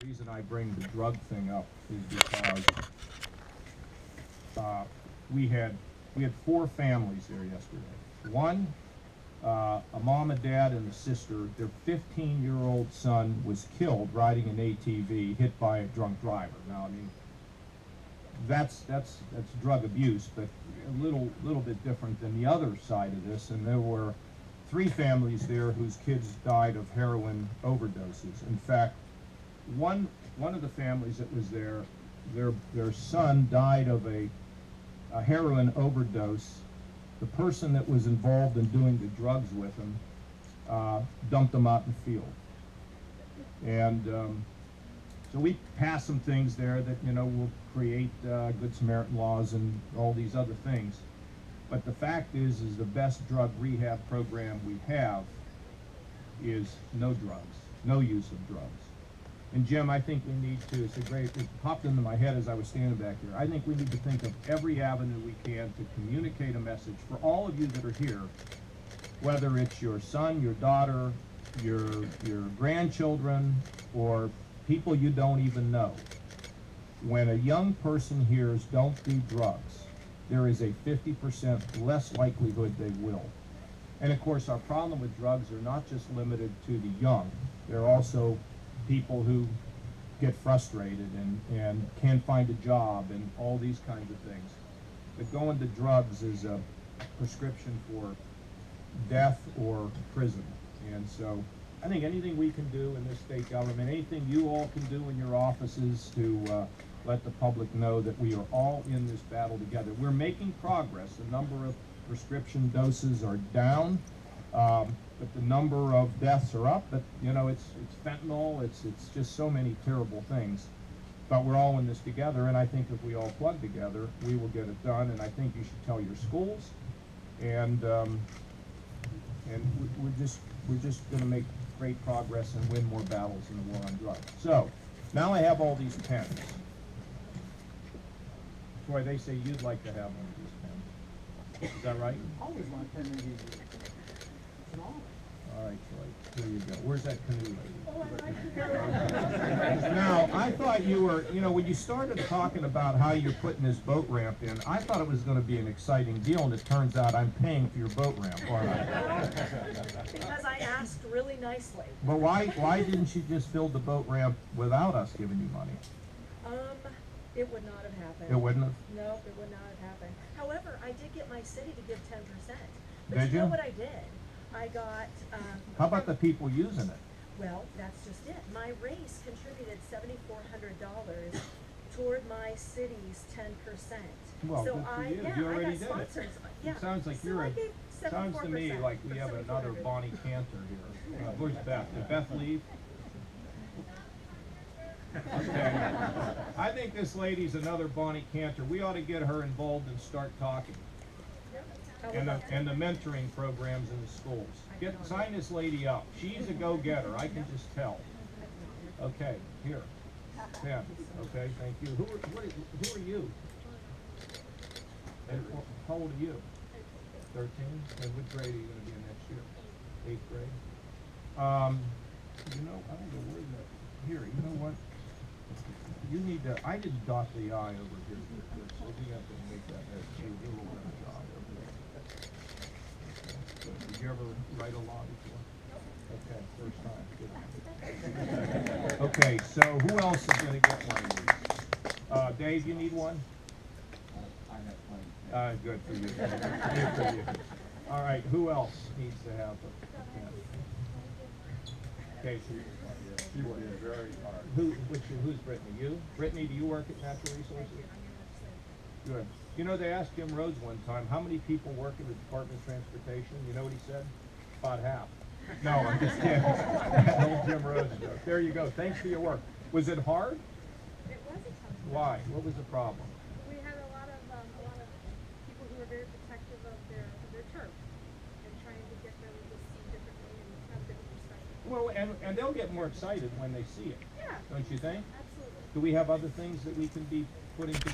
The reason I bring the drug thing up is because we had 4 families there yesterday. One, a mom, a dad, and a sister. Their 15-year-old son was killed riding an ATV, hit by a drunk driver. Now, I mean, that's drug abuse, but a little bit different than the other side of this. And there were 3 families there whose kids died of heroin overdoses. In fact, one of the families that was there, their son died of a heroin overdose. The person that was involved in doing the drugs with him dumped him out in the field. And so we passed some things there that, you know, will create Good Samaritan laws and all these other things. But the fact is the best drug rehab program we have is no drugs, no use of drugs. And Jim, I think we need to, it popped into my head as I was standing back here, I think we need to think of every avenue we can to communicate a message for all of you that are here, whether it's your son, your daughter, your grandchildren, or people you don't even know. When a young person hears don't do drugs, there is a 50% less likelihood they will. And of course, our problem with drugs are not just limited to the young. They're also people who get frustrated and can't find a job and all these kinds of things. But going to drugs is a prescription for death or prison. And so I think anything we can do in this state government, anything you all can do in your offices to let the public know that we are all in this battle together. We're making progress. The number of prescription doses are down. But the number of deaths are up. But you know, it's fentanyl. It's just so many terrible things. But we're all in this together, and I think if we all plug together, we will get it done. And I think you should tell your schools, and we're just going to make great progress and win more battles in the war on drugs. So now I have all these pens. Troy, they say you'd like to have one of these pens. Is that right? Always my pen to use it. All right, Troy, here you go. Where's that canoe lady? Oh, I like it. Now, I thought you were, you know, when you started talking about how you're putting this boat ramp in, I thought it was going to be an exciting deal, and it turns out I'm paying for your boat ramp, aren't I? Because I asked really nicely. But why didn't you just build the boat ramp without us giving you money? It would not have happened. It wouldn't have? No, it would not have happened. However, I did get my city to give 10%. But Did you know you? what I did? I got... How about the people using it? Well, that's just it. My race contributed $7,400 toward my city's 10%. Well, so good for you. Yeah, You already I did got sponsors. it. Yeah. It sounds like so you're I a... gave Sounds to me 74% like we have for another 7,400. Bonnie Cantor here. Where's Beth? Did Beth leave? Okay. I think this lady's another Bonnie Cantor. We ought to get her involved and start talking. And the mentoring programs in the schools. Sign this lady up. She's a go-getter. I can just tell. Okay, here. Pen. Okay, thank you. Who are you? And how old are you? 13? And what grade are you going to be in next year? 8th grade? You know, I don't know where that... Here, you know what? You need to... I didn't dot the I over here, so we have to make that a little better job over there. So, did you ever write a law before? Okay, first time. Good. Okay, so who else is going to get one of these? Dave, you need one? I have plenty. Good for you. Good for you. All right, who else needs to have a pen? Okay, so She worked very hard. who's Brittany? You? Brittany, do you work at Natural Resources? Good. You know, they asked Jim Rhodes one time, how many people work in the Department of Transportation? You know what he said? About half. No, I'm just kidding. Old Jim Rhodes joke. There you go. Thanks for your work. Was it hard? It was a tough time. Why? What was the problem? We had a lot of people who were very protective of their turf and trying to get them to see differently and have different perspectives. Well, and they'll get more excited when they see it. Yeah, Don't you think? absolutely. Do we have other things that we can be putting together?